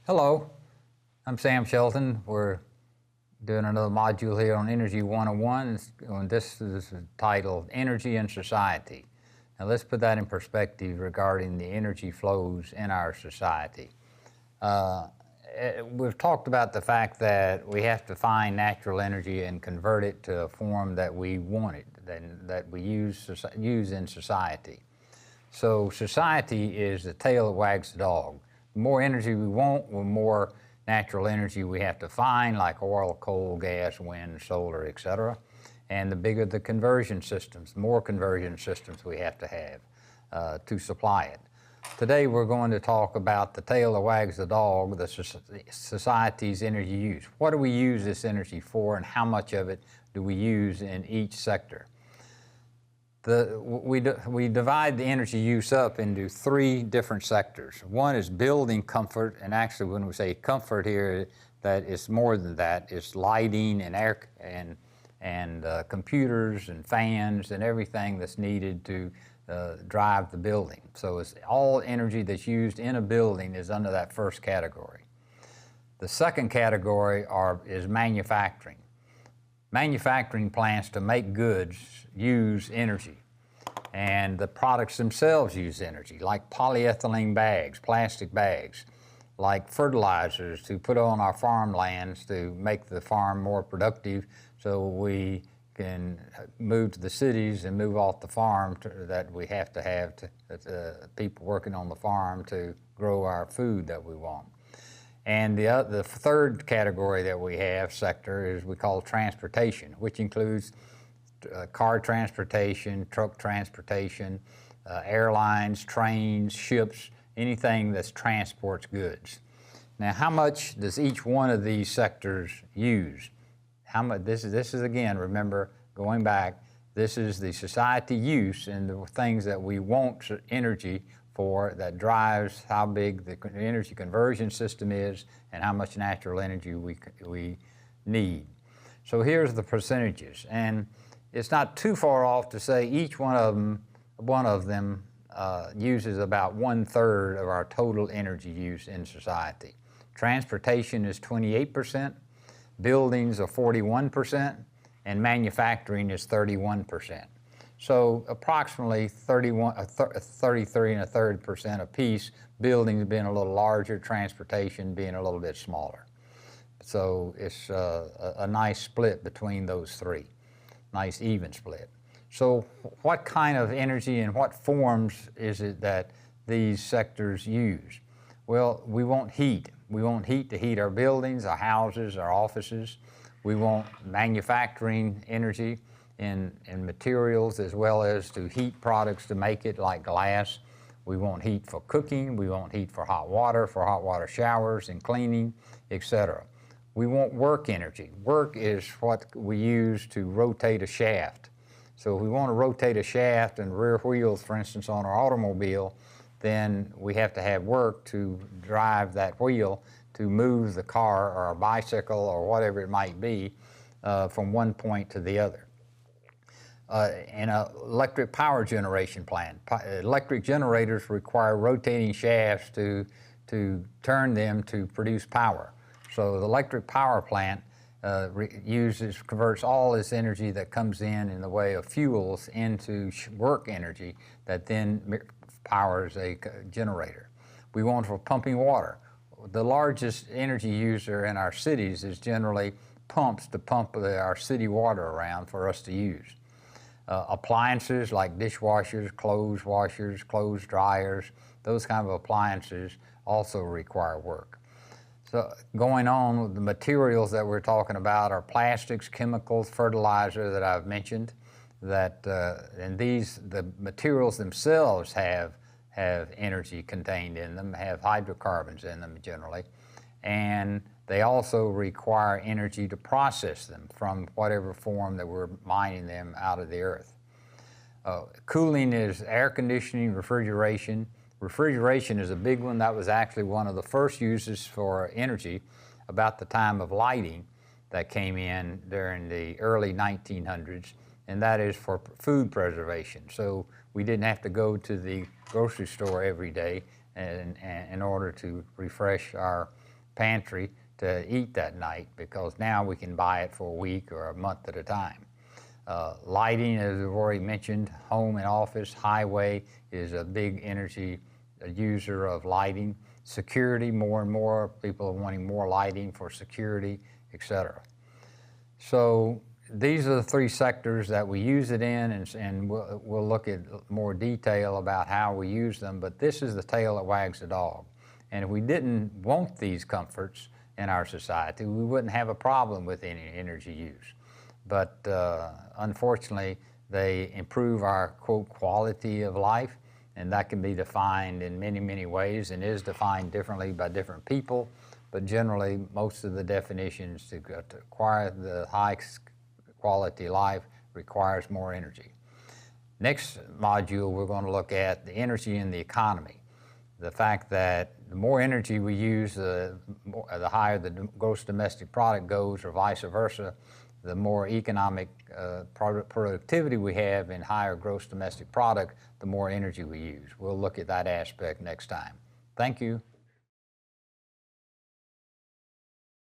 Hello, I'm Sam Shelton. We're doing another module here on Energy 101. This is titled Energy and Society. Now let's put that in perspective regarding the energy flows in our society. We've talked about the fact that we have to find natural energy and convert it to a form that we want it, that we use in society. So society is the tail that wags the dog. The more energy we want, the more natural energy we have to find, like oil, coal, gas, wind, solar, etc. And the bigger the conversion systems, the more conversion systems we have to have to supply it. Today we're going to talk about the tail that wags the dog, the society's energy use. What do we use this energy for, and how much of it do we use in each sector? We divide the energy use up into three different sectors. One is building comfort, and actually when we say comfort here, that is more than that. It's lighting and air and computers and fans and everything that's needed to drive the building. So it's all energy that's used in a building is under that first category. The second category is manufacturing. Manufacturing plants to make goods use energy, and the products themselves use energy, like polyethylene bags, plastic bags, like fertilizers to put on our farmlands to make the farm more productive so we can move to the cities and move off the farm that we have people working on the farm to grow our food that we want. And the third category that we have, sector, is we call transportation, which includes car transportation, truck transportation, airlines, trains, ships, anything that transports goods. Now, how much does each one of these sectors use? How much? This is again, remember, going back, this is the society use and the things that we want energy for that drives how big the energy conversion system is and how much natural energy we need. So here's the percentages, and it's not too far off to say each one of them uses about 1/3 of our total energy use in society. Transportation is 28%, buildings are 41%, and manufacturing is 31%. So approximately 33 1/3% apiece, buildings being a little larger, transportation being a little bit smaller. So it's a nice split between those three, nice even split. So what kind of energy and what forms is it that these sectors use? Well, we want heat. We want heat to heat our buildings, our houses, our offices. We want manufacturing energy in materials as well as to heat products to make it, like glass. We want heat for cooking. We want heat for hot water showers and cleaning, etc. We want work energy. Work is what we use to rotate a shaft. So if we want to rotate a shaft and rear wheels, for instance, on our automobile, then we have to have work to drive that wheel to move the car or a bicycle or whatever it might be from one point to the other. In an electric power generation plant, electric generators require rotating shafts to turn them to produce power. So the electric power plant converts all this energy that comes in the way of fuels into work energy that then powers a generator. We want for pumping water. The largest energy user in our cities is generally pumps to pump our city water around for us to use. Appliances like dishwashers, clothes washers, clothes dryers, those kind of appliances also require work. So going on with the materials that we're talking about are plastics, chemicals, fertilizer that I've mentioned, and the materials themselves have energy contained in them, have hydrocarbons in them generally, and they also require energy to process them from whatever form that we're mining them out of the earth. Cooling is air conditioning, refrigeration. Refrigeration is a big one. That was actually one of the first uses for energy about the time of lighting that came in during the early 1900s, and that is for food preservation. So we didn't have to go to the grocery store every day in order to refresh our pantry to eat that night, because now we can buy it for a week or a month at a time. Lighting, as we've already mentioned, home and office, highway is a big energy user of lighting. Security, more and more people are wanting more lighting for security, etc. So these are the three sectors that we use it in, and we'll look at more detail about how we use them, but this is the tail that wags the dog. And if we didn't want these comforts in our society, we wouldn't have a problem with any energy use. But unfortunately, they improve our, quote, quality of life, and that can be defined in many, many ways and is defined differently by different people. But generally, most of the definitions to acquire the high quality life requires more energy. Next module, we're going to look at the energy in the economy. The fact that the more energy we use, the higher the gross domestic product goes, or vice versa. The more economic productivity we have and higher gross domestic product, the more energy we use. We'll look at that aspect next time. Thank you.